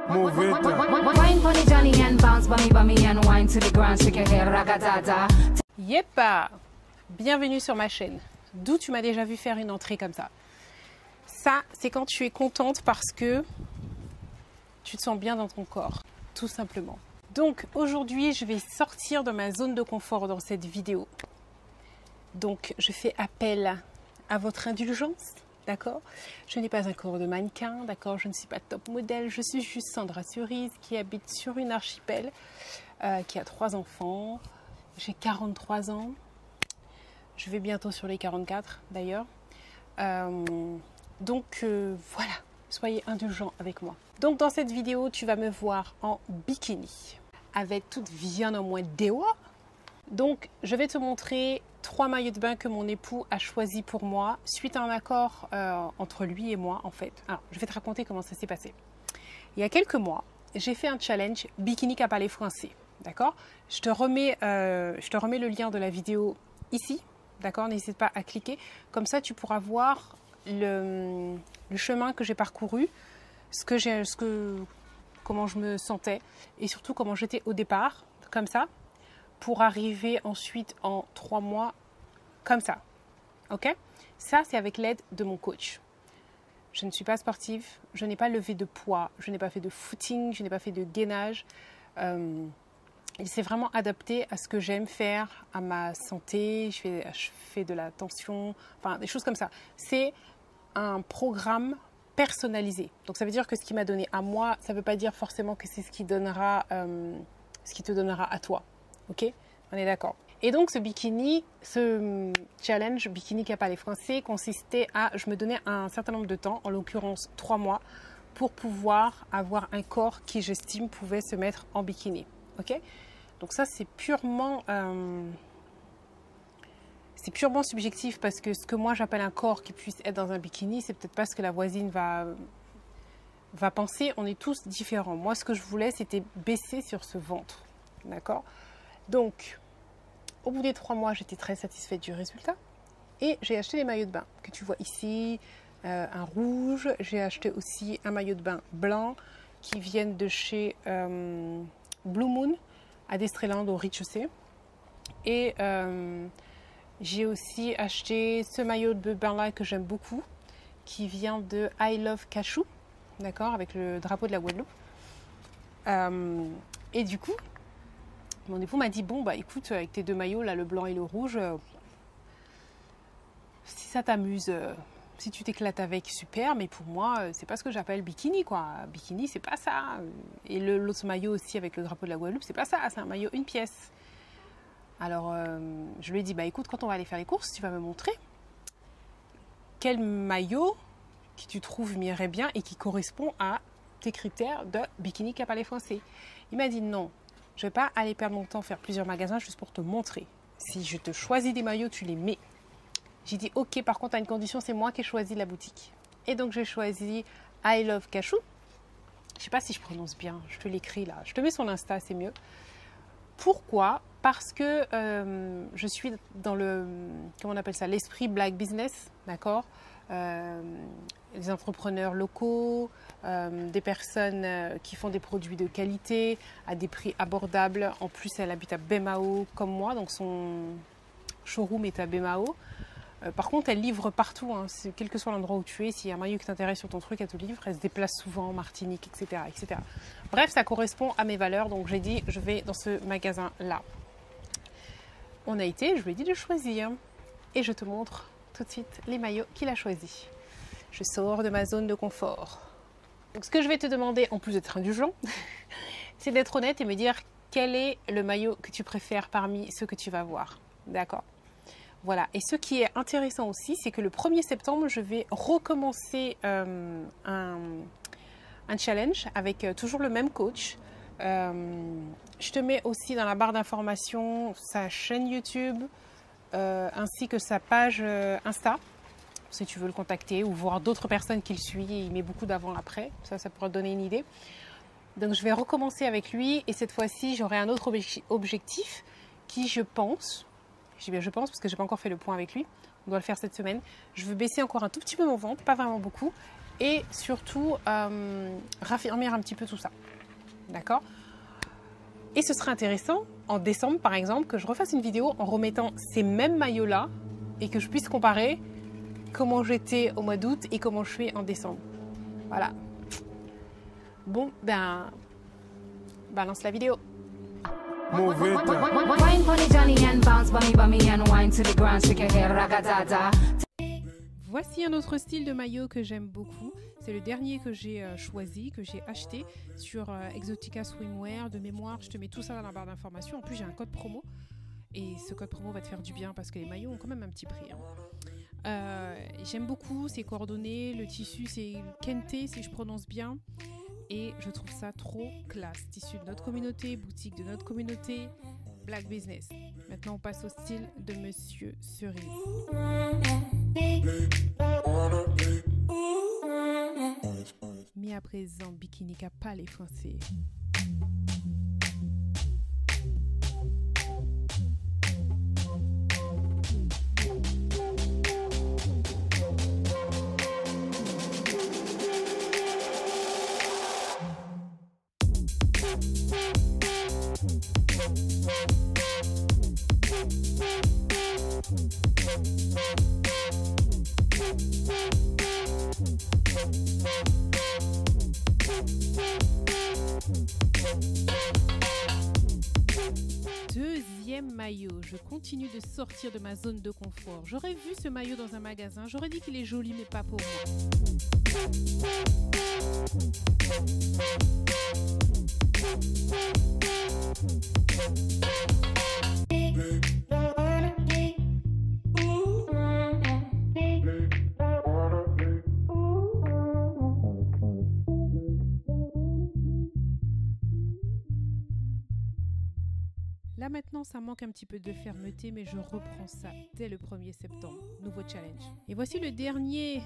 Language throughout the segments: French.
Mauvais temps. Yep, bienvenue sur ma chaîne. D'où tu m'as déjà vu faire une entrée comme ça. Ça, c'est quand tu es contente parce que tu te sens bien dans ton corps, tout simplement. Donc aujourd'hui, je vais sortir de ma zone de confort dans cette vidéo. Donc je fais appel à votre indulgence, d'accord? Je n'ai pas un corps de mannequin, d'accord? Je ne suis pas top modèle, je suis juste Sandra Cerise qui habite sur une archipel, qui a 3 enfants. J'ai 43 ans. Je vais bientôt sur les 44 d'ailleurs. Donc voilà, soyez indulgents avec moi. Donc dans cette vidéo, tu vas me voir en bikini avec toute bien au moins dehors. Donc je vais te montrer 3 maillots de bain que mon époux a choisi pour moi suite à un accord entre lui et moi en fait. Alors je vais te raconter comment ça s'est passé. Il y a quelques mois, j'ai fait un challenge bikini cap à les français. D'accord? Je te remets le lien de la vidéo ici. D'accord? N'hésite pas à cliquer. Comme ça, tu pourras voir le chemin que j'ai parcouru, comment je me sentais et surtout comment j'étais au départ, comme ça, pour arriver ensuite en 3 mois, comme ça. Ok? Ça, c'est avec l'aide de mon coach. Je ne suis pas sportive, je n'ai pas levé de poids, je n'ai pas fait de footing, je n'ai pas fait de gainage. Il s'est vraiment adapté à ce que j'aime faire, à ma santé. Je fais de la tension, enfin des choses comme ça. C'est un programme personnalisé. Donc ça veut dire que ce qui m'a donné à moi, ça ne veut pas dire forcément que c'est ce qui te donnera à toi. Ok? On est d'accord. Et donc ce challenge bikini cap à les français consistait à, je me donnais un certain nombre de temps, en l'occurrence 3 mois, pour pouvoir avoir un corps qui j'estime pouvait se mettre en bikini. Ok? Donc ça, c'est purement subjectif parce que ce que moi j'appelle un corps qui puisse être dans un bikini, c'est peut-être pas ce que la voisine va penser. On est tous différents. Moi, ce que je voulais, c'était baisser sur ce ventre. D'accord? Donc, au bout des 3 mois, j'étais très satisfaite du résultat. Et j'ai acheté les maillots de bain que tu vois ici, un rouge. J'ai acheté aussi un maillot de bain blanc qui viennent de chez Blue Moon à Destreland au rez-de-chaussée. Et j'ai aussi acheté ce maillot de bain là que j'aime beaucoup, qui vient de I Love Cachou, d'accord, avec le drapeau de la Guadeloupe. Et du coup, mon époux m'a dit, bon bah écoute, avec tes 2 maillots là, le blanc et le rouge, si ça t'amuse, si tu t'éclates avec, super, mais pour moi, c'est pas ce que j'appelle bikini, quoi. Bikini, c'est pas ça. Et l'autre maillot aussi avec le drapeau de la Guadeloupe, c'est pas ça, c'est un maillot une pièce. Alors, je lui ai dit, bah écoute, quand on va aller faire les courses, tu vas me montrer quel maillot qui tu trouves m'irait bien et qui correspond à tes critères de bikini cap à les français. Il m'a dit, non, je vais pas aller perdre mon temps faire plusieurs magasins juste pour te montrer. Si je te choisis des maillots, tu les mets. J'ai dit, ok, par contre, à une condition, c'est moi qui ai choisi la boutique. Et donc, j'ai choisi I Love Cachou. Je sais pas si je prononce bien, je te l'écris là. Je te mets son Insta, c'est mieux. Pourquoi? Parce que je suis dans le, comment on appelle ça, l'esprit black business, d'accord? Les entrepreneurs locaux, des personnes qui font des produits de qualité à des prix abordables. En plus, elle habite à Bemao comme moi, donc son showroom est à Bemao. Par contre, elle livre partout, hein, quel que soit l'endroit où tu es. S'il y a un maillot qui t'intéresse sur ton truc, elle te livre. Elle se déplace souvent en Martinique, etc., etc. Bref, ça correspond à mes valeurs. Donc, j'ai dit, je vais dans ce magasin-là. On a été, je lui ai dit de choisir. Et je te montre tout de suite les maillots qu'il a choisis. Je sors de ma zone de confort. Donc, ce que je vais te demander, en plus d'être indulgent, c'est d'être honnête et me dire quel est le maillot que tu préfères parmi ceux que tu vas voir. D'accord? Voilà, et ce qui est intéressant aussi, c'est que le 1er septembre, je vais recommencer un challenge avec toujours le même coach. Je te mets aussi dans la barre d'informations sa chaîne YouTube ainsi que sa page Insta, si tu veux le contacter ou voir d'autres personnes qu'il suit. Il met beaucoup d'avant-après, ça pourra te donner une idée. Donc je vais recommencer avec lui et cette fois-ci, j'aurai un autre objectif qui, je pense... Je dis bien je pense parce que je n'ai pas encore fait le point avec lui. On doit le faire cette semaine. Je veux baisser encore un tout petit peu mon ventre, pas vraiment beaucoup. et surtout raffermir un petit peu tout ça. D'accord? Et ce serait intéressant, en décembre par exemple, que je refasse une vidéo en remettant ces mêmes maillots-là et que je puisse comparer comment j'étais au mois d'août et comment je suis en décembre. Voilà. Bon, ben, balance la vidéo. Voici un autre style de maillot que j'aime beaucoup. C'est le dernier que j'ai choisi, que j'ai acheté sur Exotica Swimwear. De mémoire, je te mets tout ça dans la barre d'informations. En plus, j'ai un code promo. Et ce code promo va te faire du bien parce que les maillots ont quand même un petit prix. J'aime beaucoup, c'est coordonné. Le tissu, c'est Kente, si je prononce bien. Et je trouve ça trop classe. Tissu de notre communauté, boutique de notre communauté, black business. Maintenant, on passe au style de Monsieur Cerise. Mais à présent, bikini qui a pas les Français. Deuxième maillot, je continue de sortir de ma zone de confort. J'aurais vu ce maillot dans un magasin, j'aurais dit qu'il est joli mais pas pour moi. Là maintenant, ça manque un petit peu de fermeté, mais je reprends ça dès le 1er septembre. Nouveau challenge. Et voici le dernier,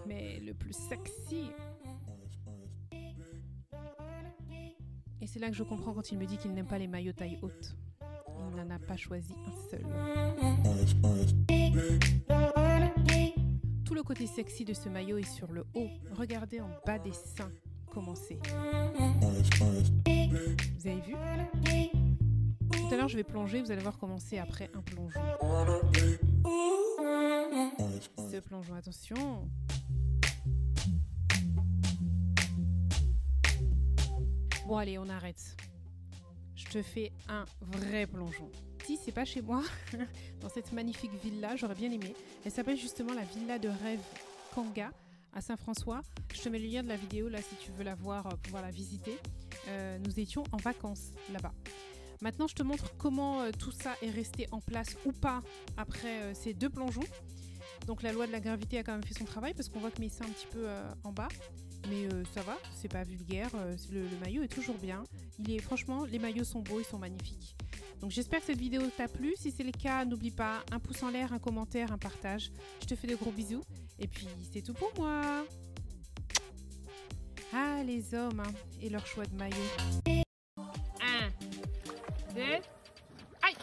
mais le plus sexy. Et c'est là que je comprends quand il me dit qu'il n'aime pas les maillots taille haute. Il n'en a pas choisi un seul. Tout le côté sexy de ce maillot est sur le haut. Regardez en bas des seins comment c'est. Vous avez vu ? Tout à l'heure, je vais plonger, vous allez voir comment c'est après un plongeon. Ce plongeon, attention. Bon, allez, on arrête. Je te fais un vrai plongeon. Si c'est pas chez moi, dans cette magnifique villa, j'aurais bien aimé. Elle s'appelle justement la Villa de Rêve Kanga à Saint-François. Je te mets le lien de la vidéo là si tu veux la voir, pouvoir la visiter. Nous étions en vacances là-bas. Maintenant, je te montre comment tout ça est resté en place ou pas après ces deux plongeons. Donc la loi de la gravité a quand même fait son travail parce qu'on voit que mes seins un petit peu en bas. Mais ça va, c'est pas vulgaire, le maillot est toujours bien. Franchement, les maillots sont beaux, ils sont magnifiques. Donc j'espère que cette vidéo t'a plu. Si c'est le cas, n'oublie pas un pouce en l'air, un commentaire, un partage. Je te fais de gros bisous. Et puis c'est tout pour moi. Ah, les hommes hein, et leur choix de maillot. 1, 2, aïe.